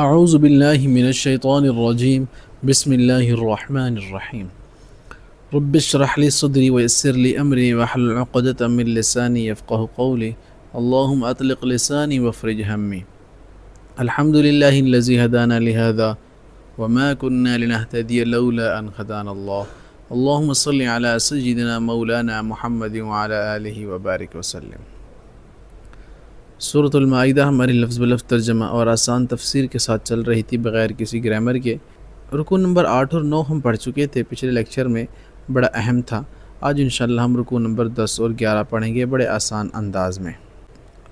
اعوذ باللہ من الشیطان الرجیم بسم اللہ الرحمن الرحیم رب اشرح لی صدری ویسر لی امری واحلل عقدۃ من لسانی یفقهوا قولی اللہم اطلق لسانی وافرج ہمی الحمد للہ الذی ہدانا لہذا وما كنا لنهتدی لولا ان هدانا اللہ اللہم صل علی سیدنا مولانا محمد وعلی آلہ وبارک وسلم۔ سورۃ المائدہ ہماری لفظ بلفظ ترجمہ اور آسان تفسیر کے ساتھ چل رہی تھی بغیر کسی گرامر کے۔ رکوع نمبر 8 اور 9 ہم پڑھ چکے تھے پچھلے لیکچر میں، بڑا اہم تھا۔ آج انشاءاللہ ہم رکوع نمبر 10 اور 11 پڑھیں گے بڑے آسان انداز میں۔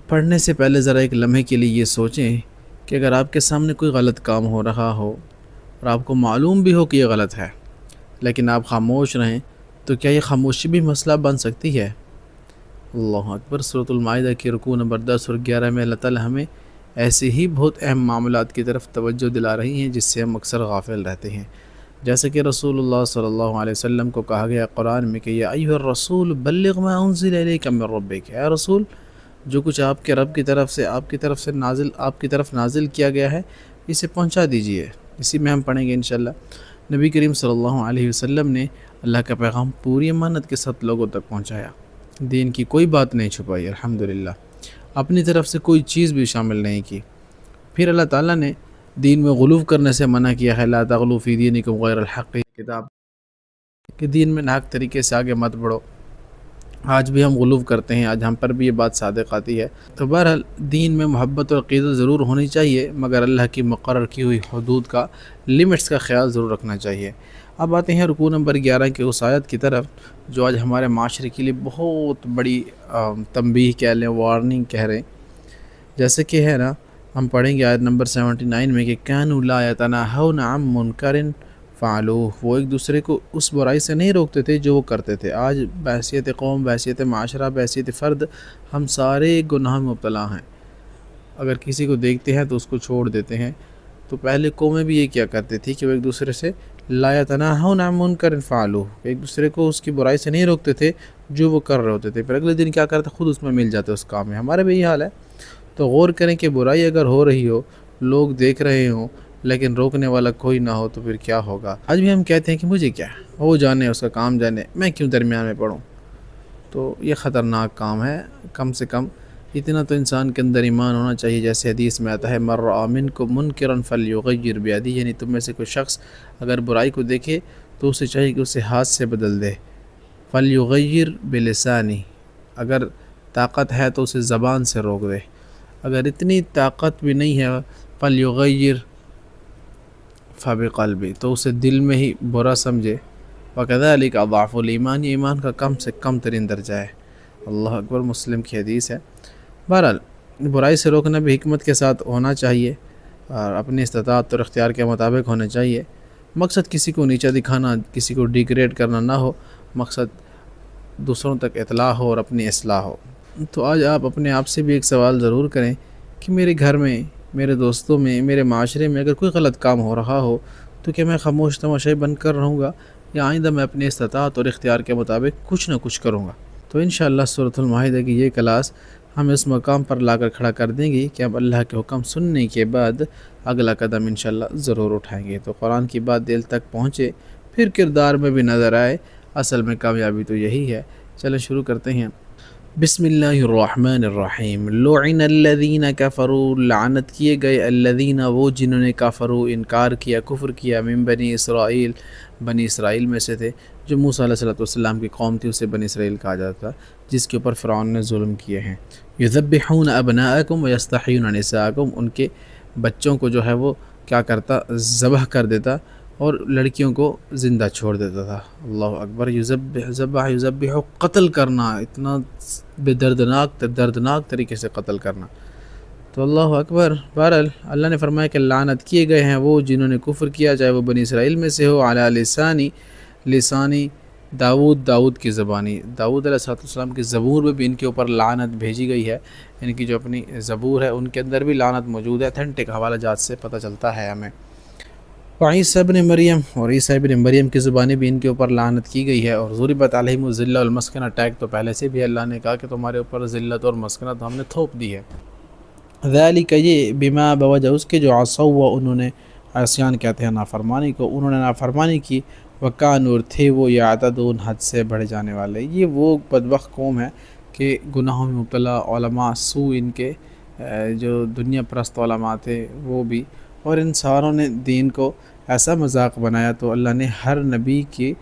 پڑھنے سے پہلے ذرا ایک لمحے کے لیے یہ سوچیں کہ اگر آپ کے سامنے کوئی غلط کام ہو رہا ہو اور آپ کو معلوم بھی ہو کہ یہ غلط ہے لیکن آپ خاموش رہیں تو کیا یہ خاموشی بھی مسئلہ بن سکتی ہے؟ اللہ اکبر۔ سورۃ المائدہ کی رکوع نمبر 10 اور 11 میں اللہ تعالی ہمیں ایسے ہی بہت اہم معاملات کی طرف توجہ دلا رہی ہیں جس سے ہم اکثر غافل رہتے ہیں، جیسے کہ رسول اللہ صلی اللہ علیہ وسلم کو کہا گیا قرآن میں کہ یا ایھا الرسول بلغ ما انزل الیک من ربک، اے رسول جو کچھ آپ کے رب کی طرف سے آپ کی طرف نازل کیا گیا ہے اسے پہنچا دیجئے۔ اسی میں ہم پڑھیں گے انشاءاللہ۔ نبی کریم صلی اللہ علیہ وسلم نے اللہ کا پیغام پوری امانت کے ساتھ لوگوں تک پہنچایا، دین کی کوئی بات نہیں چھپائی، الحمدللہ اپنی طرف سے کوئی چیز بھی شامل نہیں کی۔ پھر اللہ تعالیٰ نے دین میں غلو کرنے سے منع کیا ہے، لا تغلوا فی دینکم غیر الحق، کتاب کہ دین میں ناحق طریقے سے آگے مت بڑھو۔ آج بھی ہم غلو کرتے ہیں، آج ہم پر بھی یہ بات صادق آتی ہے۔ تو بہرحال دین میں محبت اور عقیدت ضرور ہونی چاہیے، مگر اللہ کی مقرر کی ہوئی حدود کا، لیمٹس کا خیال ضرور رکھنا چاہیے۔ اب آتے ہیں رکوع نمبر 11 کے اس آیت کی طرف جو آج ہمارے معاشرے کے لیے بہت بڑی تنبیہ کہہ لیں، وارننگ کہہ رہے ہیں۔ جیسے کہ ہے نا، ہم پڑھیں گے آیت نمبر 79 میں کہ كانوا لا يتناهون عن منکر فعلوه، وہ ایک دوسرے کو اس برائی سے نہیں روکتے تھے جو وہ کرتے تھے۔ آج بحیثیت قوم، بحیثیت معاشرہ، بحیثیت فرد ہم سارے گناہ میں مبتلا ہیں۔ اگر کسی کو دیکھتے ہیں تو اس کو چھوڑ دیتے ہیں۔ تو پہلے قومیں بھی یہ کیا کرتے تھی کہ وہ ایک دوسرے سے لا يتناهون عن منکر فعلوه، ایک دوسرے کو اس کی برائی سے نہیں روکتے تھے جو وہ کر رہے ہوتے تھے، پھر اگلے دن کیا کرتے خود اس میں مل جاتے اس کام میں۔ ہمارے بھی یہ حال ہے۔ تو غور کریں کہ برائی اگر ہو رہی ہو، لوگ دیکھ رہے ہوں لیکن روکنے والا کوئی نہ ہو تو پھر کیا ہوگا؟ آج بھی ہم کہتے ہیں کہ مجھے کیا، وہ جانے، اس کا کام جانے، میں کیوں درمیان میں پڑھوں؟ تو یہ خطرناک کام ہے۔ کم سے کم اتنا تو انسان کے اندر ایمان ہونا چاہیے، جیسے حدیث میں آتا ہے من رأى منکم منکرا فلیغیر بیدیہ، یعنی تم میں سے کوئی شخص اگر برائی کو دیکھے تو اسے چاہیے کہ اسے ہاتھ سے بدل دے، فلیغیر بلسانی، اگر طاقت ہے تو اسے زبان سے روک دے، اگر اتنی طاقت بھی نہیں ہے فلیغیر فبقلبی، تو اسے دل میں ہی برا سمجھے، وکذالک اضعف الایمان، یہ ایمان کا کم سے کم ترین درجہ ہے۔ اللہ اکبر، مسلم کی حدیث ہے۔ بہرحال برائی سے روکنا بھی حکمت کے ساتھ ہونا چاہیے اور اپنی استطاعت اور اختیار کے مطابق ہونا چاہیے۔ مقصد کسی کو نیچا دکھانا، کسی کو ڈیگریڈ کرنا نہ ہو، مقصد دوسروں تک اطلاع ہو اور اپنی اصلاح ہو۔ تو آج آپ اپنے آپ سے بھی ایک سوال ضرور کریں کہ میرے گھر میں، میرے دوستوں میں، میرے معاشرے میں اگر کوئی غلط کام ہو رہا ہو تو کیا میں خاموش تماشائی بن کر رہوں گا یا آئندہ میں اپنی استطاعت اور اختیار کے مطابق کچھ نہ کچھ کروں گا؟ تو انشاءاللہ سورۃ المائدہ کی یہ کلاس ہم اس مقام پر لا کر کھڑا کر دیں گی کہ اب اللہ کے حکم سننے کے بعد اگلا قدم انشاءاللہ ضرور اٹھائیں گے۔ تو قرآن کی بات دل تک پہنچے، پھر کردار میں بھی نظر آئے، اصل میں کامیابی تو یہی ہے۔ چلیں شروع کرتے ہیں۔ بسم اللہ الرحمن الرحیم۔ لعن الذین کفروا، لعنت کیے گئے، الذین وہ جنہوں نے کفروا انکار کیا، کفر کیا، من بنی اسرائیل بنی اسرائیل میں سے تھے، جو موسیٰ علیہ السلام کی قوم تھی اسے بنی اسرائیل کہا جاتا تھا، جس کے اوپر فرعون نے ظلم کیے ہیں۔ یذبحون ابناءکم ویستحیون نساءکم، ان کے بچوں کو جو ہے وہ کیا کرتا، ذبح کر دیتا اور لڑکیوں کو زندہ چھوڑ دیتا تھا۔ اللہ اکبر۔ یذبح قتل کرنا، اتنا بے دردناک طریقے سے قتل کرنا۔ تو اللہ اکبر۔ بہرحال اللہ نے فرمایا کہ لعنت کیے گئے ہیں وہ جنہوں نے کفر کیا، چاہے وہ بنی اسرائیل میں سے ہو، علی لسانی داؤد کی زبانی، داؤد علیہ السلام کی زبور میں بھی ان کے اوپر لعنت بھیجی گئی ہے، ان کی جو اپنی زبور ہے ان کے اندر بھی لعنت موجود ہے، اتھینٹک حوالہ جات سے پتہ چلتا ہے ہمیں۔ وعیسیٰ ابن مریم، اور عیسیٰ ابن مریم کی زبانی بھی ان کے اوپر لعنت کی گئی ہے، اور ضربت علیہم الذلہ والمسکنہ، ٹیگ تو پہلے سے بھی اللہ نے کہا کہ تمہارے اوپر ذلت اور مسکنت ہم نے تھوپ دی ہے۔ ذالک یہ بما بوجہ اس کے جو عصوا انہوں نے، عصیان کہتے ہیں نافرمانی کو، انہوں نے نافرمانی کی، وکانوا تھے وہ یعتدون حد سے بڑھ جانے والے۔ یہ وہ بدبخت قوم ہے کہ گناہوں میں مبتلا، علماء سو ان کے جو دنیا پرست علماء تھے وہ بھی، اور ان ساروں نے دین کو ایسا مذاق بنایا تو اللہ نے ہر نبی کی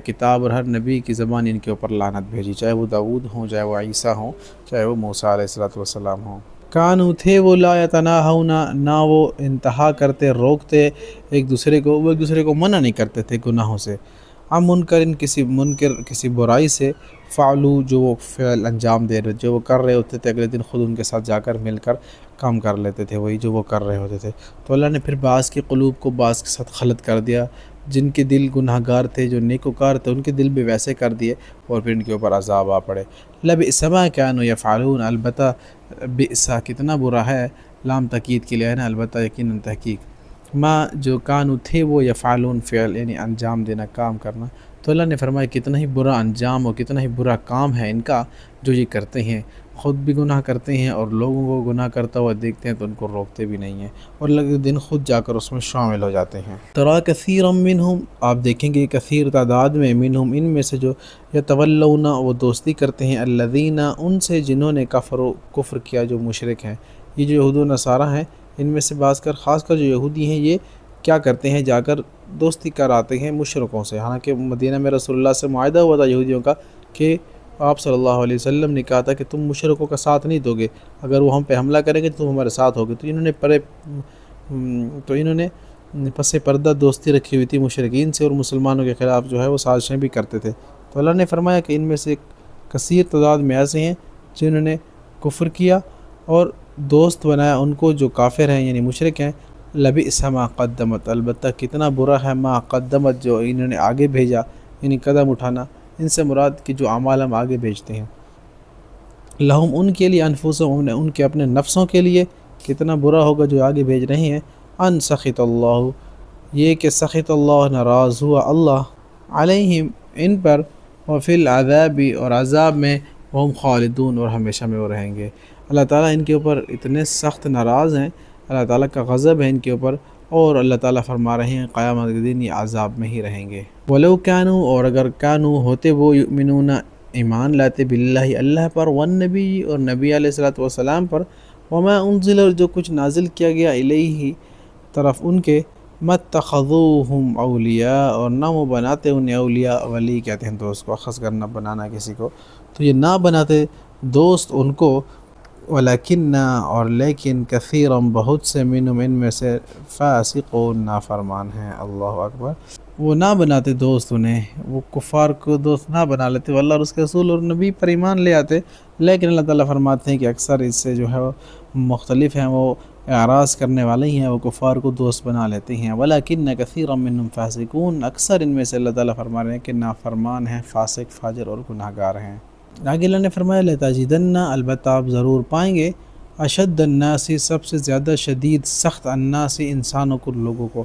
کتاب اور ہر نبی کی زبان ان کے اوپر لعنت بھیجی، چاہے وہ داؤد ہوں، چاہے وہ عیسیٰ ہوں، چاہے وہ موسیٰ علیہ السلام ہوں۔ کانو تھے وہ لا یتناہون، نہ وہ انتہا کرتے، روکتے ایک دوسرے کو، وہ ایک دوسرے کو منع نہیں کرتے تھے گناہوں سے، ہم منکر کسی برائی سے، فعلو جو وہ فعل انجام دے رہے، جو وہ کر رہے ہوتے تھے، اگلے دن خود ان کے ساتھ جا کر مل کر کام کر لیتے تھے وہی جو وہ کر رہے ہوتے تھے۔ تو اللہ نے پھر بعض کے قلوب کو بعض کے ساتھ خلط کر دیا، جن کے دل گناہ گار تھے، جو نیکوکار تھے، ان کے دل بھی ویسے کر دیے، اور پھر ان کے اوپر عذاب آ پڑے۔ لبئس ما کانوا یفعلون، البتہ بئس کتنا برا ہے، لام تاکید کے لیے ہے نا، البتہ یقیناً تحقیق، ما جو کانوا تھے وہ یفعلون فعل یعنی انجام دینا، کام کرنا، تو اللہ نے فرمایا کتنا ہی برا انجام اور کتنا ہی برا کام ہے ان کا جو یہ کرتے ہیں، خود بھی گناہ کرتے ہیں اور لوگوں کو گناہ کرتا ہوا دیکھتے ہیں تو ان کو روکتے بھی نہیں ہیں، اور لگے دن خود جا کر اس میں شامل ہو جاتے ہیں۔ ترا کثیرا منہم، آپ دیکھیں گے کثیر تعداد میں، منہم ان میں سے جو یتولون وہ دوستی کرتے ہیں، الذین ان سے جنہوں نے کفر کیا، جو مشرک ہیں، یہ جو یہود و نصارہ ہیں، ان میں سے خاص کر جو یہودی ہیں، یہ کیا کرتے ہیں، جا کر دوستی کراتے ہیں مشرکوں سے، حالانکہ مدینہ میں رسول اللہ سے معاہدہ ہوا تھا یہودیوں کا کہ آپ صلی اللہ علیہ وسلم نے کہا تھا کہ تم مشرکوں کا ساتھ نہیں دو گے، اگر وہ ہم پہ حملہ کریں گے تو تم ہمارے ساتھ ہوگے، تو انہوں نے پس پردہ دوستی رکھی ہوئی تھی مشرکین سے، اور مسلمانوں کے خلاف جو ہے وہ سازشیں بھی کرتے تھے۔ تو اللہ نے فرمایا کہ ان میں سے کثیر تعداد میں ایسے ہیں جنہوں نے کفر کیا اور دوست بنایا ان کو جو کافر ہیں یعنی مشرک ہیں، لبئس ما قدمت، البتہ کتنا برا ہے، ما قدمت جو انہوں نے آگے بھیجا، یعنی قدم اٹھانا، ان سے مراد کہ جو اعمال ہم آگے بھیجتے ہیں، لہم ان کے لیے، انفسہم ان کے اپنے نفسوں کے لیے، کتنا برا ہوگا جو آگے بھیج رہے ہیں، ان سخط اللہ، یہ کہ سخط اللہ، ناراض ہوا اللہ، علیہم ان پر، وفی العذاب اور عذاب میں، ہم خالدون اور ہمیشہ میں وہ رہیں گے۔ اللہ تعالیٰ ان کے اوپر اتنے سخت ناراض ہیں، اللہ تعالیٰ کا غضب ہے ان کے اوپر، اور اللہ تعالیٰ فرما رہے ہیں قیامت کے دن یہ عذاب میں ہی رہیں گے۔ ولو کانوا اور اگر کانوا ہوتے وہ، یؤمنون ایمان لاتے، باللہ اللہ پر، والنبی اور نبی علیہ السلام پر، وما انزل اور جو کچھ نازل کیا گیا الیہ طرف ان کے، متخذوہم اولیاء اور نہ وہ بناتے انہیں اولیاء، ولی کہتے ہیں دوست کو، اخذ کرنا، بنانا کسی کو، تو یہ نہ بناتے دوست ان کو، ولیکن اور لیکن، کثیرم بہت سے، منہم ان میں سے، فاسقون نافرمان ہیں، اللہ اکبر، وہ نہ بناتے دوست انہیں، وہ کفار کو دوست نہ بنا لیتے، واللہ اور اس کے رسول اور نبی پر ایمان لے آتے، لیکن اللہ تعالیٰ فرماتے ہیں کہ اکثر اس سے جو ہے وہ مختلف ہیں، وہ اعراض کرنے والے ہی ہیں، وہ کفار کو دوست بنا لیتے ہیں، ولیکن کثیرا منہم فاسقون، اکثر ان میں سے اللہ تعالیٰ فرما رہے ہیں کہ نافرمان ہیں، فاسق، فاجر اور گناہ گار ہیں۔ آگے اللہ نے فرمایا لتجدن، البتہ آپ ضرور پائیں گے، اشد الناس سب سے زیادہ شدید سخت، الناس انسانوں کو، لوگوں کو،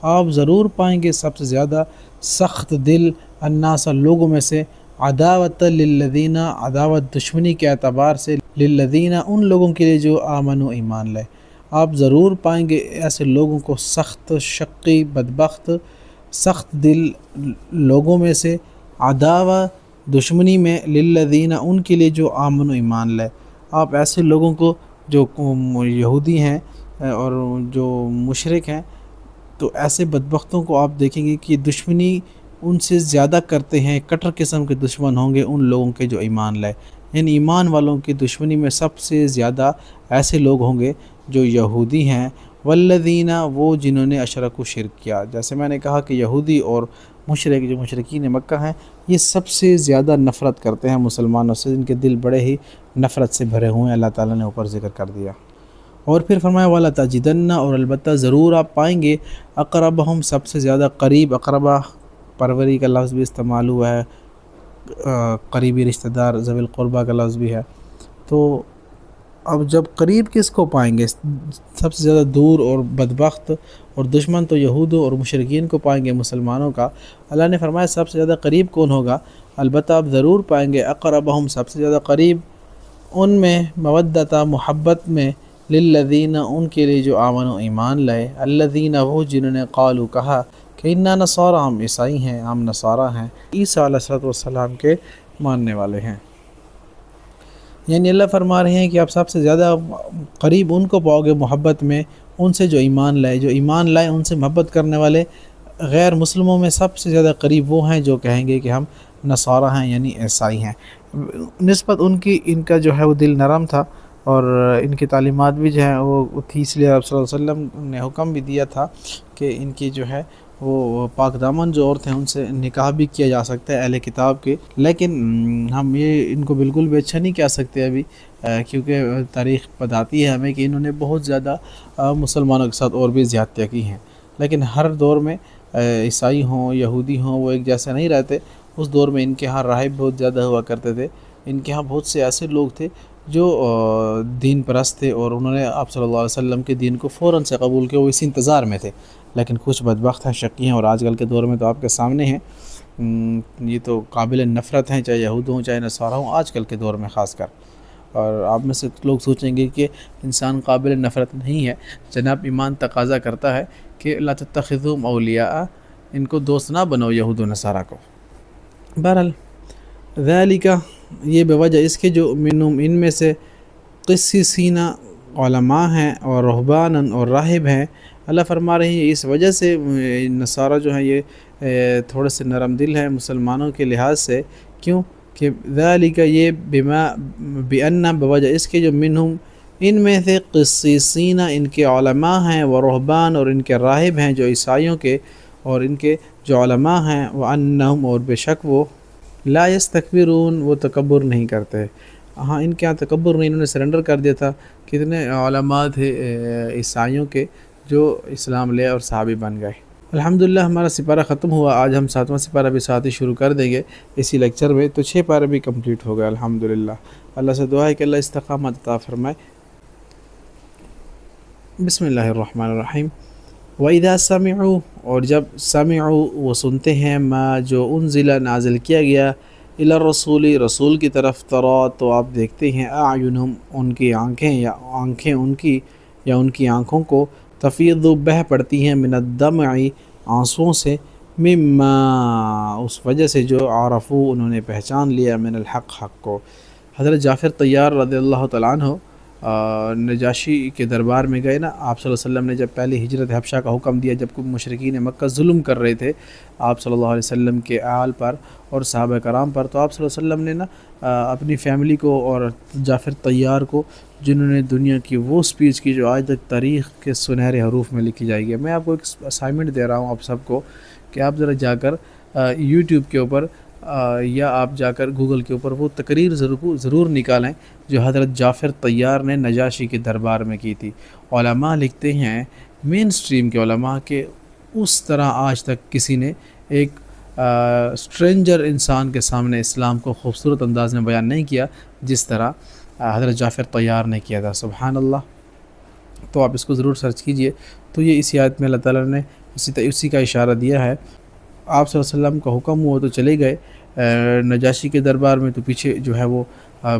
آپ ضرور پائیں گے سب سے زیادہ سخت دل، الناس لوگوں میں سے، عداوت للذین، عداوت دشمنی کے اعتبار سے، للذین ان لوگوں کے لیے جو آمنوا ایمان لائے، آپ ضرور پائیں گے ایسے لوگوں کو سخت، شقی، بدبخت، سخت دل لوگوں میں سے، عداوت دشمنی میں، للذین ان کے لیے جو آمنوا ایمان لائے، آپ ایسے لوگوں کو جو یہودی ہیں اور جو مشرک ہیں، تو ایسے بدبختوں کو آپ دیکھیں گے کہ دشمنی ان سے زیادہ کرتے ہیں، کٹر قسم کے دشمن ہوں گے ان لوگوں کے جو ایمان لائے، یعنی ایمان والوں کی دشمنی میں سب سے زیادہ ایسے لوگ ہوں گے جو یہودی ہیں، والذین وہ جنہوں نے اشرکوا شرک کیا، جیسے میں نے کہا کہ یہودی اور مشرک جو مشرکین مکہ ہیں، یہ سب سے زیادہ نفرت کرتے ہیں مسلمانوں سے، ان کے دل بڑے ہی نفرت سے بھرے ہوئے ہیں، اللہ تعالیٰ نے اوپر ذکر کر دیا۔ اور پھر فرمایا والا تجدن اور البتہ ضرور آپ پائیں گے، اقربہم سب سے زیادہ قریب، اقربہ پروری کا لفظ بھی استعمال ہوا ہے، قریبی رشتہ دار، ذوی القربہ کا لفظ بھی ہے، تو اب جب قریب کس کو پائیں گے، سب سے زیادہ دور اور بدبخت اور دشمن تو یہود اور مشرکین کو پائیں گے مسلمانوں کا، اللہ نے فرمایا سب سے زیادہ قریب کون ہوگا، البتہ آپ ضرور پائیں گے، اقربہم سب سے زیادہ قریب، ان میں مودتا محبت میں، للذین ان کے لیے جو آمنوا ایمان لائے، الذین وہ جنہوں نے قالوا کہا کہ انا نصارى ہم عیسائی ہیں، ہم نصارہ ہیں، عیسیٰ علیہ السلام کے ماننے والے ہیں۔ یعنی اللہ فرما رہے ہیں کہ آپ سب سے زیادہ قریب ان کو پاؤ گے محبت میں، ان سے جو ایمان لائے ان سے محبت کرنے والے غیر مسلموں میں سب سے زیادہ قریب وہ ہیں جو کہیں گے کہ ہم نصارہ ہیں، یعنی عیسائی ہیں۔ نسبت ان کا جو ہے وہ دل نرم تھا، اور ان کی تعلیمات بھی جو ہیں وہ تھی، اس لیے آپ صلی اللہ علیہ وسلم نے حکم بھی دیا تھا کہ ان کی جو ہے وہ پاک دامن جو عورتیں ہیں ان سے نکاح بھی کیا جا سکتا ہے اہل کتاب کے، لیکن ہم یہ ان کو بالکل بھی اچھا نہیں کہہ سکتے ابھی، کیونکہ تاریخ بتاتی ہے ہمیں کہ انہوں نے بہت زیادہ مسلمانوں کے ساتھ اور بھی زیادتیاں کی ہیں، لیکن ہر دور میں عیسائی ہوں یہودی ہوں وہ ایک جیسے نہیں رہتے۔ اس دور میں ان کے ہاں راہب بہت زیادہ ہوا کرتے تھے، ان کے ہاں بہت سے ایسے لوگ تھے جو دین پرست تھے، اور انہوں نے آپ صلی اللہ علیہ وسلم کے دین کو فوراً سے قبول کیا، وہ اسی انتظار میں تھے، لیکن کچھ بدبخت ہیں، شقی ہیں، اور آج کل کے دور میں تو آپ کے سامنے ہیں، یہ تو قابل نفرت ہیں، چاہے یہود ہوں چاہے نصارہ ہوں، آج کل کے دور میں خاص کر۔ اور آپ میں سے لوگ سوچیں گے کہ انسان قابل نفرت نہیں ہے، جناب ایمان تقاضا کرتا ہے کہ لا تتخذوهم اولیاء، ان کو دوست نہ بنو یہود و نصارہ کو۔ بہرحال ذالک، یہ بوجہ اس کے جو منہم ان میں سے قسیسین علماء ہیں اور رہبان اور راہب ہیں، اللہ فرما رہے ہیں اس وجہ سے نصارہ جو ہیں یہ تھوڑے سے نرم دل ہیں مسلمانوں کے لحاظ سے، کیوں کہ ذالک یہ بأن بوجہ اس کے جو منہم ان میں سے قسیسین ان کے علماء ہیں، و رہبان اور ان کے راہب ہیں جو عیسائیوں کے، اور ان کے جو علماء ہیں، وانہم اور بے شک وہ لا یستکبرون وہ تکبر نہیں کرتے۔ ہاں ان کے ہاں تکبر نہیں، انہوں نے سرنڈر کر دیا تھا۔ کتنے علماء تھے عیسائیوں کے جو اسلام لے اور صحابی بن گئے۔ الحمدللہ ہمارا سپارہ ختم ہوا، آج ہم 7واں سپارہ بھی ساتھ ہی شروع کر دیں گے اسی لیکچر میں، تو 6 پارے بھی کمپلیٹ ہو گئے الحمدللہ۔ اللہ سے دعا ہے کہ اللہ استقامت عطا فرمائے۔ بسم اللہ الرحمن الرحیم۔ وَإِذَا سَمِعُوا اور جب سمعوا وہ سنتے ہیں، ما جو انزل نازل کیا گیا، الی الرسول رسول کی طرف، ترا تو آپ دیکھتے ہیں، اعینہم ان کی آنکھیں یا آنکھیں ان کی یا ان کی آنکھوں کو، تفیض بہہ پڑتی ہیں، من الدمع آنسوؤں سے، مما اس وجہ سے جو عرفو انہوں نے پہچان لیا، من الحق حق کو۔ حضرت جعفر طیار رضی اللہ تعالیٰ عنہ نجاشی کے دربار میں گئے نا، آپ صلی اللہ علیہ وسلم نے جب پہلی ہجرت حبشہ کا حکم دیا، جب مشرکین مکہ ظلم کر رہے تھے آپ صلی اللہ علیہ وسلم کے آل پر اور صحابہ کرام پر، تو آپ صلی اللہ علیہ وسلم نے نا اپنی فیملی کو اور جعفر طیار کو، جنہوں نے دنیا کی وہ سپیچ کی جو آج تک تاریخ کے سنہرے حروف میں لکھی جائے گی۔ میں آپ کو ایک اسائنمنٹ دے رہا ہوں آپ سب کو کہ آپ ذرا جا کر یوٹیوب کے اوپر یا آپ جا کر گوگل کے اوپر وہ تقریر ضرور نکالیں جو حضرت جعفر طیار نے نجاشی کے دربار میں کی تھی۔ علماء لکھتے ہیں، مین سٹریم کے علماء، کہ اس طرح آج تک کسی نے ایک اسٹرینجر انسان کے سامنے اسلام کو خوبصورت انداز میں بیان نہیں کیا جس طرح حضرت جعفر طیار نے کیا تھا۔ سبحان اللہ۔ تو آپ اس کو ضرور سرچ کیجئے۔ تو یہ اسی آیت میں اللہ تعالیٰ نے اسی کا اشارہ دیا ہے۔ آپ صلی اللہ علیہ وسلم کا حکم ہوا تو چلے گئے نجاشی کے دربار میں، تو پیچھے جو ہے وہ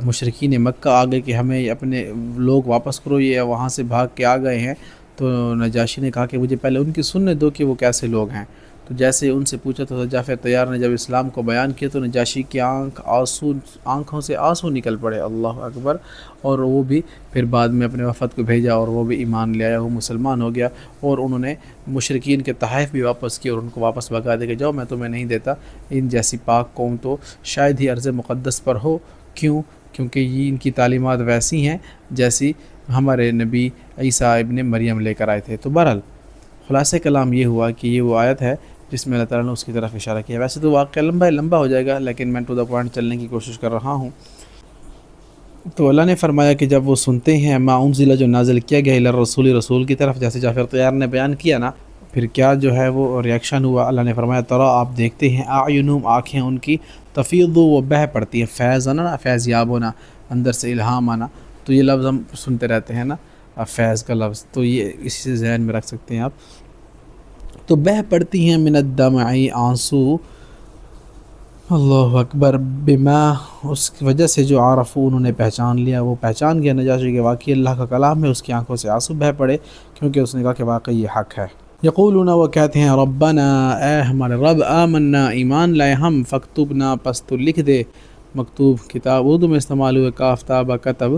مشرکین مکہ آ گئے کہ ہمیں اپنے لوگ واپس کرو، یہ وہاں سے بھاگ کے آ گئے ہیں۔ تو نجاشی نے کہا کہ مجھے پہلے ان کی سننے دو کہ وہ کیسے لوگ ہیں۔ تو جیسے ان سے پوچھا تو جعفر طیار نے جب اسلام کو بیان کیا تو نجاشی کی آنکھوں سے آنسو نکل پڑے، اللہ اکبر، اور وہ بھی پھر بعد میں اپنے وفد کو بھیجا اور وہ بھی ایمان لے آیا، وہ مسلمان ہو گیا، اور انہوں نے مشرکین کے تحائف بھی واپس کیے اور ان کو واپس بھگا دے کہ جاؤ میں تمہیں نہیں دیتا، ان جیسی پاک قوم تو شاید ہی ارض مقدس پر ہو۔ کیوں؟ کیونکہ یہ ان کی تعلیمات ویسی ہیں جیسی ہمارے نبی عیسیٰ ابن مریم لے کر آئے تھے۔ تو بہرحال خلاصہ کلام یہ ہوا کہ یہ وہ آیت ہے جس میں اللہ تعالیٰ نے اس کی طرف اشارہ کیا۔ ویسے تو واقعہ لمبا ہو جائے گا، لیکن میں ٹو دا پوائنٹ چلنے کی کوشش کر رہا ہوں۔ تو اللہ نے فرمایا کہ جب وہ سنتے ہیں ما انزل جو نازل کیا گیا الی الرسول رسول کی طرف، جیسے جعفر طیار نے بیان کیا نا، پھر کیا جو ہے وہ ریاکشن ہوا۔ اللہ نے فرمایا ترا آپ دیکھتے ہیں، اعینہم آنکھیں ان کی، تفیض وہ بہہ پڑتی ہے، فیض آنا نا، فیض یاب ہونا، اندر سے الہام آنا، تو یہ لفظ ہم سنتے رہتے ہیں نا فیض کا لفظ، تو یہ اسی سے ذہن میں رکھ سکتے ہیں آپ۔ تو بہہ پڑتی ہیں من الدمع آنسو، اللہ اکبر بما، اس کی وجہ سے جو عارفو انہوں نے پہچان لیا، وہ پہچان گیا نجاشی کہ واقعی اللہ کا کلام ہے، اس کی آنکھوں سے آنسو بہہ پڑے، کیونکہ اس نے کہا کہ واقعی یہ حق ہے۔ یقولون، وہ کہتے ہیں ربنا، اے ہمارے رب، آمنا، ایمان لائے ہم، فاکتبنا، پس تو لکھ دے، مکتوب کتاب اردو میں استعمال ہوئے، کاف تابہ کتب،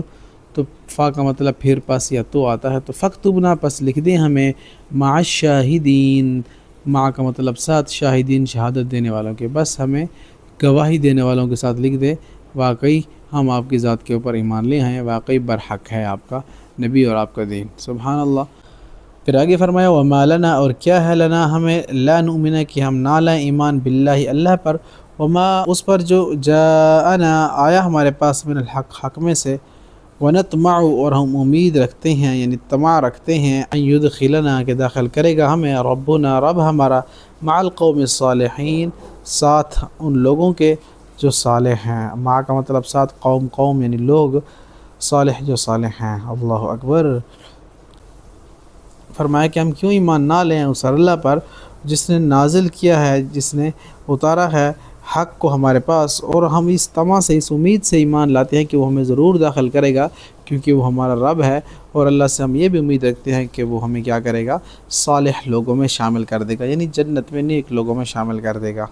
تو فا کا مطلب پھر پس یا تو آتا ہے، تو فاکتبنا، پس لکھ دے ہمیں، مع الشاہدین، مع کا مطلب ساتھ، شاہدین شہادت دینے والوں کے، بس ہمیں گواہی دینے والوں کے ساتھ لکھ دے، واقعی ہم آپ کی ذات کے اوپر ایمان لے ہیں، واقعی برحق ہے آپ کا نبی اور آپ کا دین۔ سبحان اللہ۔ پھر آگے فرمایا وما لنا، اور کیا ہے لنا ہمیں، لا نؤمن، کہ ہم نہ لائیں ایمان باللہ اللہ پر، وما اس پر جو جاءنا آیا ہمارے پاس، من الحق حق میں سے، ونطمع، اور ہم امید رکھتے ہیں یعنی طمع رکھتے ہیں، ان یدخلنا، کہ داخل کرے گا ہمیں، ربنا، رب ہمارا، مع القوم الصالحین، ساتھ ان لوگوں کے جو صالح ہیں، مع کا مطلب ساتھ، قوم قوم یعنی لوگ، صالح جو صالح ہیں۔ اللہ اکبر۔ فرمایا کہ ہم کیوں ایمان نہ لیں اس اللہ پر جس نے نازل کیا ہے، جس نے اتارا ہے حق کو ہمارے پاس، اور ہم اس طمع سے، اس امید سے ایمان لاتے ہیں کہ وہ ہمیں ضرور داخل کرے گا، کیونکہ وہ ہمارا رب ہے، اور اللہ سے ہم یہ بھی امید رکھتے ہیں کہ وہ ہمیں کیا کرے گا، صالح لوگوں میں شامل کر دے گا، یعنی جنت میں نیک لوگوں میں شامل کر دے گا۔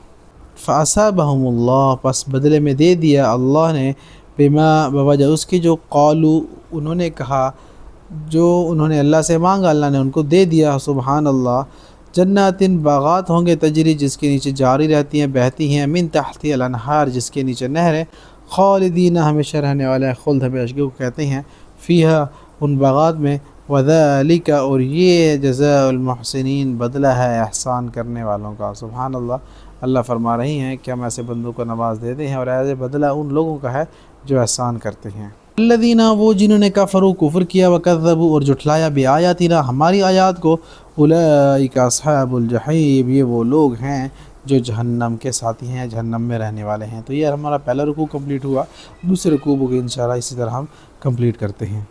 فَأَصَابَهُمُ اللَّهُ، پس بدلے میں دے دیا اللہ نے، بما، بوجہ اس کی، جو قالو انہوں نے کہا، جو انہوں نے اللہ سے مانگا، اللہ نے ان کو دے دیا۔ سبحان اللہ۔ جنات، باغات ہوں گے، تجری، جس کے نیچے جاری رہتی ہیں، بہتی ہیں، من تحت الانہار، جس کے نیچے نہریں، خالدین، ہمیشہ رہنے والا ہے، خلد ہمیشگی کو کہتے ہیں، فیہا، ان باغات میں، وذالک، اور یہ جزاء المحسنین، بدلہ ہے احسان کرنے والوں کا۔ سبحان اللہ۔ اللہ فرما رہی ہیں کہ ہم ایسے بندوں کو نواز دیتے ہیں، اور ایسے بدلہ ان لوگوں کا ہے جو احسان کرتے ہیں۔ الذین، وہ جنہوں نے کفروا، کفر کیا، وکذبوا، اور جھٹلایا، بآیاتنا، ہماری آیات کو، اولئک اصحاب الجحیم، یہ وہ لوگ ہیں جو جہنم کے ساتھی ہیں، جہنم میں رہنے والے ہیں۔ تو یہ ہمارا پہلا رکوع کمپلیٹ ہوا، دوسرے رکوع کو انشاءاللہ اسی طرح ہم کمپلیٹ کرتے ہیں۔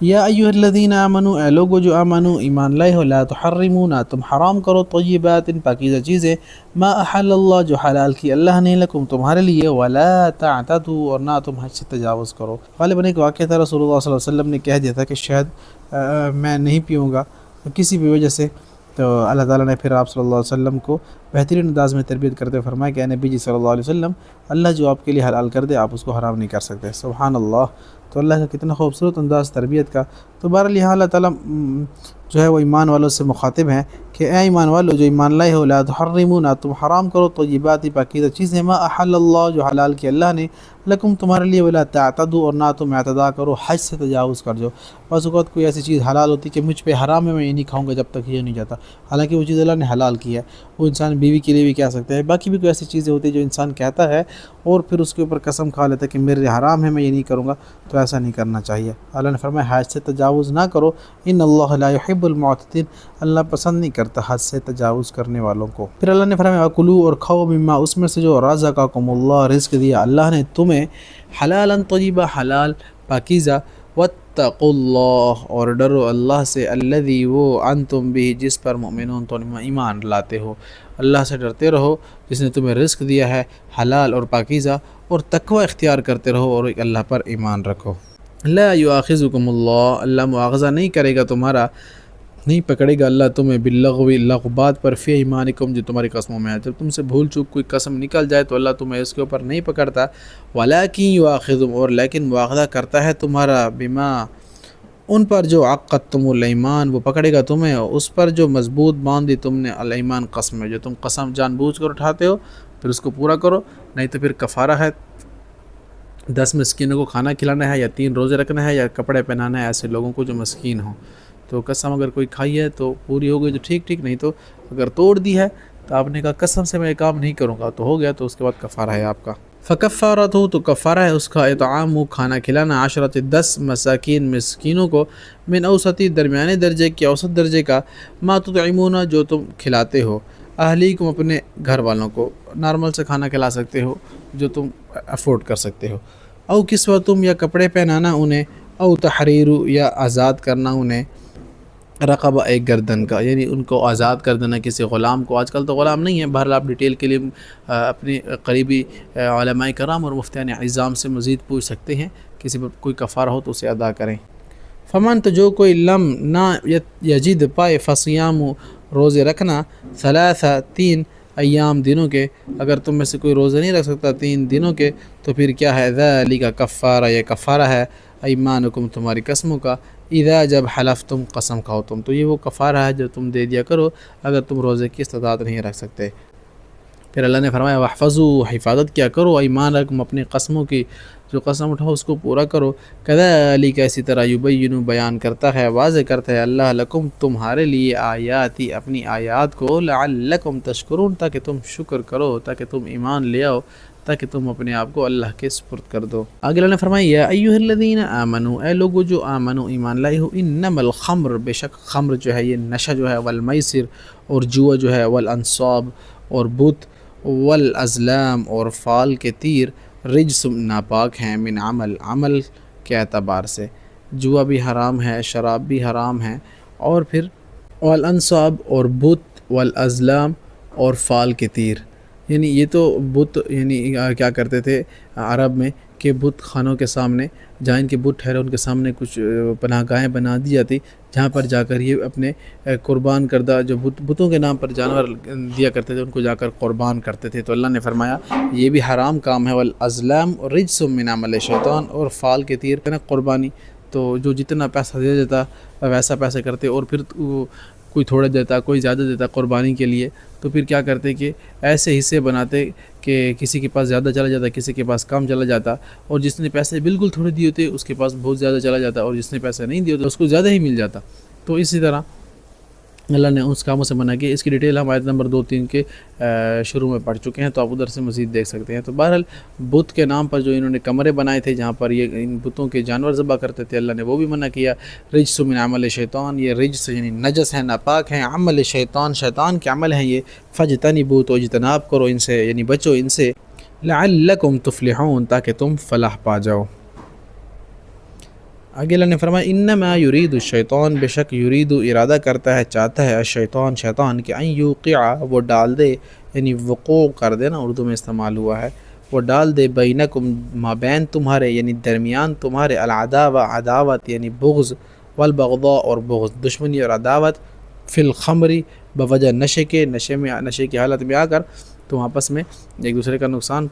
یا ایھا الذین آمنوا، اے لوگو جو آمنو، ایمان لائے ہو، لا تحرموا، نہ تم حرام کرو، طیبات، پاکیزہ چیزیں، ما احل اللہ، جو حلال کی اللہ نے، لکم، تمہارے لیے، ولا تعتدوا، اور نہ تم حد سے تجاوز کرو۔ غالباً ایک واقعہ تھا، رسول اللہ صلی اللہ علیہ وسلم نے کہہ دیا تھا کہ شاید میں نہیں پیوں گا کسی بھی وجہ سے، تو اللہ تعالیٰ نے پھر آپ صلی اللہ علیہ وسلم کو بہترین انداز میں تربیت کرتے ہوئے فرمایا کہ اے نبی جی صلی اللہ علیہ وسلم، اللہ جو آپ کے لیے حلال کر دے آپ اس کو حرام نہیں کر سکتے۔ سبحان اللہ۔ تو اللہ کا کتنا خوبصورت انداز تربیت کا۔ تو بہرحال یہاں اللہ تعالیٰ جو ہے وہ ایمان والوں سے مخاطب ہیں کہ اے ایمان والو جو ایمان لائے ہو، لا تحرموا، نہ تم حرام کرو، طیبات، پاکیزہ چیزیں، ما احل اللہ، جو حلال کی اللہ نے، لکم، تمہارے لیے، ولا تعتدوا، اور نہ تم اعتدا کرو، حد سے تجاوز کر جو۔ بعض اوقات کوئی ایسی چیز حلال ہوتی کہ مجھ پہ حرام ہے، میں یہ نہیں کھاؤں گا جب تک یہ نہیں جاتا، حالانکہ وہ چیز اللہ نے حلال کی ہے، وہ انسان بیوی کے لیے بھی کہہ سکتا ہے، باقی بھی کوئی ایسی چیزیں ہوتی ہیں جو انسان کہتا ہے اور پھر اس کے اوپر قسم کھا لیتا ہے کہ میرے حرام ہے، میں یہ نہیں کروں گا، تو ایسا نہیں کرنا چاہیے۔ اللہ نے فرمایا حد سے تجاوز نہ کرو، ان اللہ لا يحب المعتدین، اللہ پسند نہیں کرتا حد سے تجاوز کرنے والوں کو۔ پھر اللہ نے فرمایا وَكُلُوا، اور کھاؤ، مما، اس میں سے جو رزقکم اللہ، رزق دیا اللہ نے تمہیں، حلالا طیبا، حلال پاکیزہ، واتقوا اللہ، اور ڈرو اللہ سے، الذی، وہ، انتم بھی، جس پر مؤمنون، تم ایمان لاتے ہو، اللہ سے ڈرتے رہو جس نے تمہیں رزق دیا ہے حلال اور پاکیزہ، اور تقوی اختیار کرتے رہو، اور اللہ پر ایمان رکھو۔ لا یؤاخذکم اللہ، اللہ مؤاخذہ نہیں کرے گا تمہارا، نہیں پکڑے گا اللہ تمہیں، باللغو، لغوبات پر، فی ایمانکم، جو تمہاری قسموں میں ہے۔ جب تم سے بھول چوک کوئی قسم نکل جائے تو اللہ تمہیں اس کے اوپر نہیں پکڑتا، ولکن یؤاخذکم، اور لیکن مؤاخذہ کرتا ہے تمہارا، بما، ان پر جو عقدتم الایمان، وہ پکڑے گا تمہیں اس پر جو مضبوط باندھی تم نے الایمان، قسم ہے، جو تم قسم جان بوجھ کر اٹھاتے ہو پھر اس کو پورا کرو، نہیں تو پھر کفارہ ہے، 10 مسکینوں کو کھانا کھلانا ہے، یا 3 روزے رکھنا ہے، یا کپڑے پہنانا ہے ایسے لوگوں کو جو مسکین ہوں۔ تو قسم اگر کوئی کھائی ہے تو پوری ہو گئی تو ٹھیک ٹھیک، نہیں تو اگر توڑ دی ہے تو آپ نے کہا قسم سے میں یہ کام نہیں کروں گا تو ہو گیا، تو اس کے بعد کفارہ ہے آپ کا۔ فکفارت ہو، تو کفارہ ہے اس کا، اطعام، کھانا کھلانا، 10 مساکین، مسکینوں کو، من اوسطی، درمیانے درجے کی، اوسط درجے کا، ما تطعمون، جو تم کھلاتے ہو، اہلیکم، اپنے گھر والوں کو، نارمل سے کھانا کھلا سکتے ہو جو تم افورڈ کر سکتے ہو، او کسوتم، یا کپڑے پہنانا انہیں، او تحریر، یا آزاد کرنا انہیں، رقبہ ایک گردن کا، یعنی ان کو آزاد کر دینا کسی غلام کو۔ آج کل تو غلام نہیں ہے، بہرحال آپ ڈیٹیل کے لیے اپنے قریبی علماء کرام اور مفتیان اعظام سے مزید پوچھ سکتے ہیں، کسی پر کوئی کفارہ ہو تو اسے ادا کریں۔ فمن تو جو کوئی لم نہ یجد پائے فصیام روزے رکھنا ثلاثہ 3 ایام دنوں کے، اگر تم میں سے کوئی روزے نہیں رکھ سکتا 3 دنوں کے تو پھر کیا ہے، ذالک کفارہ، یہ کفارہ ہے ایمانکم تمہاری قسموں کا، اذا جب حلفتم قسم کھاؤ تم، تو یہ وہ کفارہ ہے جو تم دے دیا کرو اگر تم روزے کی استطاعت نہیں رکھ سکتے۔ پھر اللہ نے فرمایا وحفظوا، حفاظت کیا کرو ایمانکم اپنی قسموں کی، جو قسم اٹھاؤ اس کو پورا کرو، کذالک اسی طرح یبین بیان کرتا ہے، واضح کرتا ہے اللہ لکم تمہارے لیے آیاتی اپنی آیات کو، لعلکم تشکرون تاکہ تم شکر کرو، تاکہ تم ایمان لے آؤ، تاکہ تم اپنے آپ کو اللہ کے سپرد کر دو۔ آگے اللہ نے فرمایا یا ایھا الذین آمنوا، اے لوگو جو آمنو ایمان لائے ہو، انما الخمر بے شک خمر جو ہے یہ نشہ جو ہے، والمیسر اور جوا جو ہے، والانصاب اور بت، والازلام اور فال کے تیر، رجس ناپاک ہیں، من عمل کے اعتبار سے، جوا بھی حرام ہے، شراب بھی حرام ہے، اور پھر والانصاب اور بت، والازلام اور فال کے تیر، یعنی یہ تو بت، یعنی کیا کرتے تھے عرب میں کہ بت خانوں کے سامنے جہاں ان کے بت ٹھہرے ان کے سامنے کچھ پناہ گاہیں بنا دی جاتی، جہاں پر جا کر یہ اپنے قربان کردہ جو بتوں کے نام پر جانور دیا کرتے تھے ان کو جا کر قربان کرتے تھے۔ تو اللہ نے فرمایا یہ بھی حرام کام ہے، والازلام رجس من عمل شیطان، اور فال کے تیر نا قربانی، تو جو جتنا پیسہ دے دیتا ویسا پیسہ کرتے، اور پھر کوئی تھوڑا دیتا کوئی زیادہ دیتا قربانی کے لیے، تو پھر کیا کرتے کہ ایسے حصے بناتے کہ کسی کے پاس زیادہ چلا جاتا، کسی کے پاس کم چلا جاتا، اور جس نے پیسے بالکل تھوڑے دیے ہوتے اس کے پاس بہت زیادہ چلا جاتا، اور جس نے پیسے نہیں دیے ہوتے اس کو زیادہ ہی مل جاتا۔ تو اسی طرح اللہ نے اس کاموں سے منع کیا۔ اس کی ڈیٹیل ہم آیت نمبر 2-3 کے شروع میں پڑھ چکے ہیں، تو آپ ادھر سے مزید دیکھ سکتے ہیں۔ تو بہرحال بت کے نام پر جو انہوں نے کمرے بنائے تھے جہاں پر یہ ان بتوں کے جانور ذبح کرتے تھے، اللہ نے وہ بھی منع کیا۔ رجس من عمل شیطان، یہ رجس یعنی نجس ہیں، ناپاک ہیں، عمل شیطان شیطان کے عمل ہیں یہ، فاجتنبوا تو اجتناب کرو ان سے، یعنی بچو ان سے، لعلکم تفلحون تاکہ تم فلاح پا جاؤ۔ آگے اللہ نے فرمایا انما یرید الشیطان، بے شک یرید ارادہ کرتا ہے، چاہتا ہے الشیطان شیطان کہ ان یوقع وہ ڈال دے، یعنی وقوع کر دے نا، اردو میں استعمال ہوا ہے، وہ ڈال دے بینکم مابین تمہارے، یعنی درمیان تمہارے، العداوہ عداوت یعنی بغض، والبغضاء اور بغض دشمنی اور عداوت، فی الخمری بوجہ نشے کے، نشے کی حالت میں آ کر تم آپس میں ایک دوسرے کا نقصان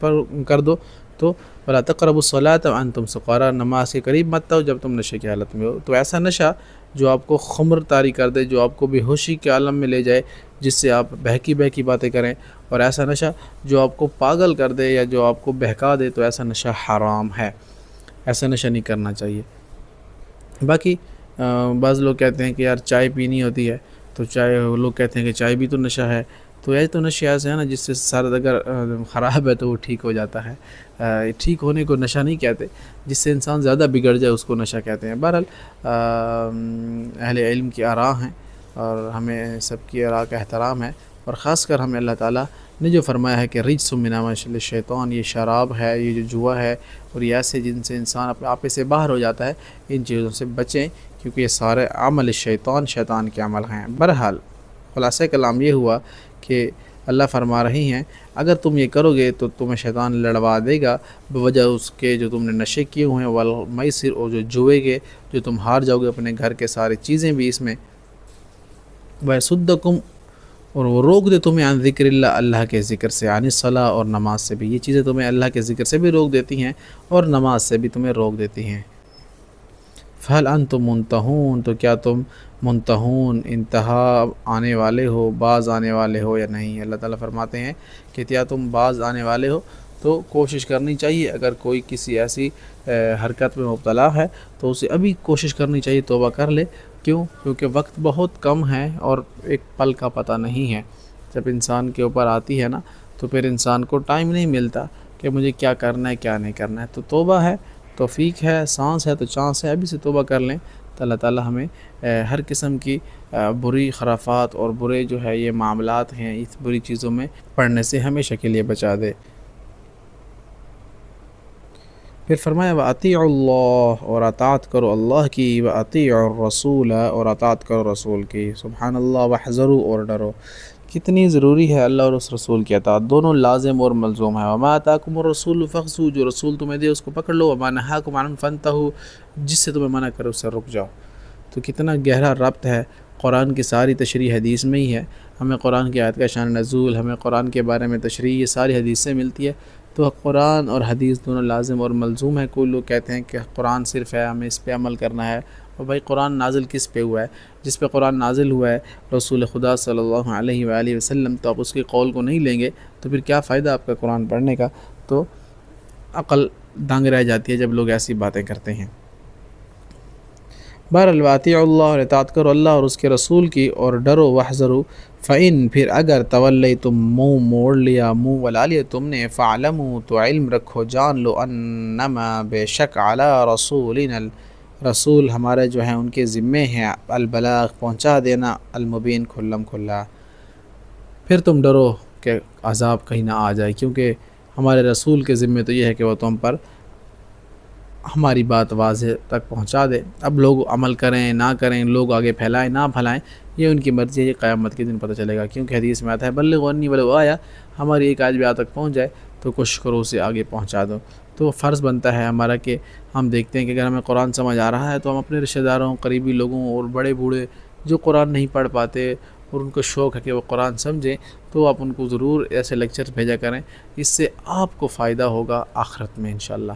کر دو۔ تو ولا تقربوا الصلاۃ وانتم سکارى، نماز کے قریب مت آؤ جب تم نشے کی حالت میں ہو۔ تو ایسا نشہ جو آپ کو خمر طاری کر دے، جو آپ کو بے ہوشی کے عالم میں لے جائے، جس سے آپ بہکی باتیں کریں، اور ایسا نشہ جو آپ کو پاگل کر دے یا جو آپ کو بہکا دے، تو ایسا نشہ حرام ہے، ایسا نشہ نہیں کرنا چاہیے۔ باقی بعض لوگ کہتے ہیں کہ یار چائے پینی ہوتی ہے، تو لوگ کہتے ہیں کہ چائے بھی تو نشہ ہے، تو یہ تو نشے ایسے ہیں نا جس سے سر اگر خراب ہے تو وہ ٹھیک ہو جاتا ہے، ٹھیک ہونے کو نشہ نہیں کہتے، جس سے انسان زیادہ بگڑ جائے اس کو نشہ کہتے ہیں۔ بہرحال اہل علم کی آراء ہیں اور ہمیں سب کی آراء کا احترام ہے، اور خاص کر ہمیں اللہ تعالیٰ نے جو فرمایا ہے کہ رجس من عمل شیطان، یہ شراب ہے، یہ جو جوا ہے، اور یہ ایسے جن سے انسان اپنے آپے سے باہر ہو جاتا ہے، ان چیزوں سے بچیں کیونکہ یہ سارے عمل شیطان کے عمل ہیں۔ بہرحال خلاصہ کلام یہ ہوا کہ اللہ فرما رہی ہیں اگر تم یہ کرو گے تو تمہیں شیطان لڑوا دے گا بوجہ اس کے جو تم نے نشے کیے ہوئے ہیں، والمیسر اور جو جوئے گے، جو تم ہار جاؤ گے اپنے گھر کے ساری چیزیں بھی اس میں، وَيَصُدَّكُمْ اور وہ روک دے تمہیں عن ذکر اللہ کے ذکر سے، عن الصلاۃ اور نماز سے بھی، یہ چیزیں تمہیں اللہ کے ذکر سے بھی روک دیتی ہیں اور نماز سے بھی تمہیں روک دیتی ہیں۔ فَهَلْ أَنْتُمْ مُنْتَهُونَ تو کیا تم منتہون انتہا آنے والے ہو، باز آنے والے ہو یا نہیں؟ اللہ تعالیٰ فرماتے ہیں کہ کیا تم باز آنے والے ہو؟ تو کوشش کرنی چاہیے، اگر کوئی کسی ایسی حرکت میں مبتلا ہے تو اسے ابھی کوشش کرنی چاہیے توبہ کر لے۔ کیوں؟ کیونکہ وقت بہت کم ہے اور ایک پل کا پتہ نہیں ہے، جب انسان کے اوپر آتی ہے نا تو پھر انسان کو ٹائم نہیں ملتا کہ مجھے کیا کرنا ہے کیا نہیں کرنا ہے۔ تو توبہ ہے، توفیق ہے، سانس ہے تو چانس ہے، ابھی سے توبہ کر لیں تو اللہ تعالیٰ ہمیں ہر قسم کی بری خرافات اور برے جو ہے یہ معاملات ہیں، اس بری چیزوں میں پڑھنے سے ہمیشہ کے لیے بچا دے۔ پھر فرمایا وَأَطِيعُوا اللَّهَ، اور اطاعت کرو اللہ کی، وَأَطِيعُوا الرَّسُولَ، اور اطاعت کرو رسول کی، سبحان اللہ، وَاحْذَرُوا، اور ڈرو۔ کتنی ضروری ہے اللہ اور اس رسول کی اطاعت، دونوں لازم اور ملزوم ہے۔ وَمَا آتَاكُمُ الرَّسُولُ فَخُذُوهُ، جو رسول تمہیں دے اس کو پکڑ لو، وَمَا نَهَاكُمْ عَنْهُ فَانْتَهُوا، جس سے تمہیں منع کرے اس سے رک جاؤ۔ تو کتنا گہرا ربط ہے، قرآن کی ساری تشریح حدیث میں ہی ہے۔ ہمیں قرآن کی آیت کا شان نزول، ہمیں قرآن کے بارے میں تشریح، یہ ساری حدیث سے ملتی ہے۔ تو قرآن اور حدیث دونوں لازم اور ملزوم ہے۔ کوئی لوگ کہتے ہیں کہ قرآن صرف ہے، ہمیں اس پہ عمل کرنا ہے، اور بھائی قرآن نازل کس پہ ہوا ہے؟ جس پہ قرآن نازل ہوا ہے رسول خدا صلی اللہ علیہ وآلہ وسلم، تو آپ اس کے قول کو نہیں لیں گے تو پھر کیا فائدہ آپ کا قرآن پڑھنے کا؟ تو عقل دنگ رہ جاتی ہے جب لوگ ایسی باتیں کرتے ہیں۔ بہرحال وَأَطِيعُوا اللَّهَ، اور اطاعت کرو اللہ اور اس کے رسول کی، اور ڈرو، وَاحْذَرُوا، فَإِن، پھر اگر تَوَلَّيْتُم، منہ موڑ لیا، منہ ولا لیا تم نے، فَاعْلَمُوا، تو علم رکھو، جان لو، انما، بے شک، علی رسولنا، رسول ہمارے جو ہیں ان کے ذمے ہیں، البلاغ، پہنچا دینا، المبین، کھلم کھلا۔ پھر تم ڈرو کہ عذاب کہیں نہ آ جائے، کیونکہ ہمارے رسول کے ذمے تو یہ ہے کہ وہ تم پر ہماری بات واضح تک پہنچا دے۔ اب لوگ عمل کریں نہ کریں، لوگ آگے پھیلائیں نہ پھیلائیں، یہ ان کی مرضی ہے، یہ قیامت کے دن پتہ چلے گا، کیونکہ حدیث میں آتا ہے بلغوا عنی ولو آیا، ہماری ایک آیت بھی آپ تک پہنچ جائے تو کوشش کرو اسے آگے پہنچا دو۔ تو فرض بنتا ہے ہمارا کہ ہم دیکھتے ہیں کہ اگر ہمیں قرآن سمجھ آ رہا ہے تو ہم اپنے رشتہ داروں، قریبی لوگوں اور بڑے بوڑھے جو قرآن نہیں پڑھ پاتے اور ان کو شوق ہے کہ وہ قرآن سمجھیں، تو آپ ان کو ضرور ایسے لیکچر بھیجا کریں، اس سے آپ کو فائدہ ہوگا آخرت میں انشاءاللہ۔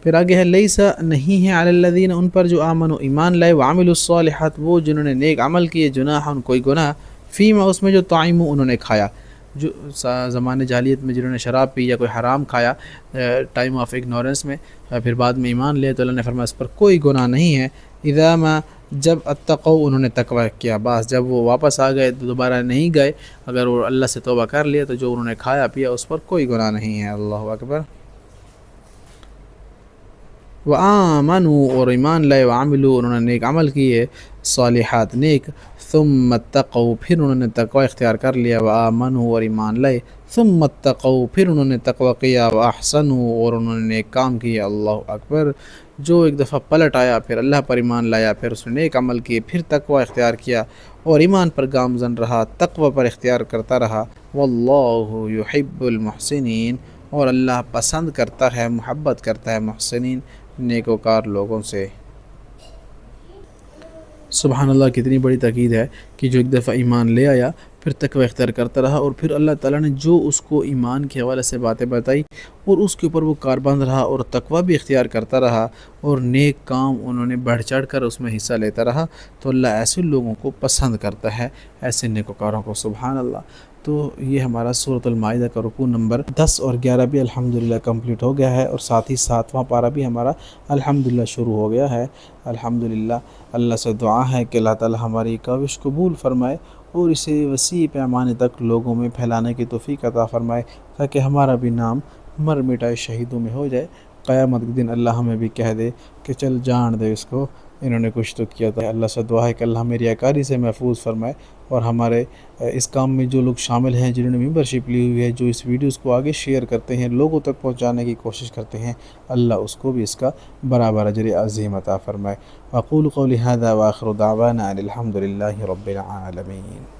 پھر آگے ہے لیسا، نہیں ہے، علی الذین، ان پر جو آمنوا، ایمان لائے، وعملوا الصالحات، وہ جنہوں نے نیک عمل کیے، جناح، کوئی گناہ، فیما، اس میں جو طعموا، انہوں نے کھایا، جو زمانے جاہلیت میں جنہوں نے شراب پی یا کوئی حرام کھایا ٹائم آف اگنورنس میں، پھر بعد میں ایمان لیا، تو اللہ نے فرمایا اس پر کوئی گناہ نہیں ہے۔ اذا ما، جب اتقوا، انہوں نے تقوی کیا، بس جب وہ واپس آ گئے تو دوبارہ نہیں گئے، اگر وہ اللہ سے توبہ کر لیا تو جو انہوں نے کھایا پیا اس پر کوئی گناہ نہیں ہے۔ اللہ اکبر۔ وآمنوا، اور ایمان لائے، وعملوا، انہوں نے نیک عمل کیے، صالحات، نیک، ثم اتقوا، پھر انہوں نے تقوی اختیار کر لیا، وآمنوا، اور ایمان لائے، ثم اتقوا، پھر انہوں نے تقوی کیا، واحسنوا، اور انہوں نے نیک کام کیا۔ اللہ اکبر۔ جو ایک دفعہ پلٹ آیا، پھر اللہ پر ایمان لایا، پھر اس نے نیک عمل کیے، پھر تقوی اختیار کیا اور ایمان پر گامزن رہا، تقوی پر اختیار کرتا رہا، واللہ یحب المحسنین، اور اللہ پسند کرتا ہے، محبت کرتا ہے محسنین، نیکوکار لوگوں سے۔ سبحان اللہ، کتنی بڑی تاکید ہے کہ جو ایک دفعہ ایمان لے آیا، پھر تقوی اختیار کرتا رہا، اور پھر اللہ تعالیٰ نے جو اس کو ایمان کے حوالے سے باتیں بتائی اور اس کے اوپر وہ کاربند رہا اور تقوی بھی اختیار کرتا رہا اور نیک کام انہوں نے بڑھ چڑھ کر اس میں حصہ لیتا رہا، تو اللہ ایسے لوگوں کو پسند کرتا ہے، ایسے نیکوکاروں کو۔ سبحان اللہ۔ تو یہ ہمارا سورۃ المائدہ کا رکوع نمبر 10 اور 11 بھی الحمدللہ کمپلیٹ ہو گیا ہے، اور ساتھ ہی 7واں پارہ بھی ہمارا الحمدللہ شروع ہو گیا ہے۔ الحمدللہ، اللہ سے دعا ہے کہ اللہ تعالی ہماری کاوش قبول فرمائے اور اسے وسیع پیمانے تک لوگوں میں پھیلانے کی توفیق عطا فرمائے، تاکہ ہمارا بھی نام مر مٹائے شہیدوں میں ہو جائے، قیامت کے دن اللہ ہمیں بھی کہہ دے کہ چل جان دے اس کو، انہوں نے کچھ تو کیا تھا۔ اللہ سے دعا ہے کہ اللہ ہمیں ریاکاری سے محفوظ فرمائے، اور ہمارے اس کام میں جو لوگ شامل ہیں، جنہوں نے ممبرشپ لی ہوئی ہے، جو اس ویڈیوز کو آگے شیئر کرتے ہیں، لوگوں تک پہنچانے کی کوشش کرتے ہیں، اللہ اس کو بھی اس کا برابر اجر عظیم عطا فرمائے۔ اقول قولی ھذا واخر دعوانا ان الحمد للہ رب العالمین۔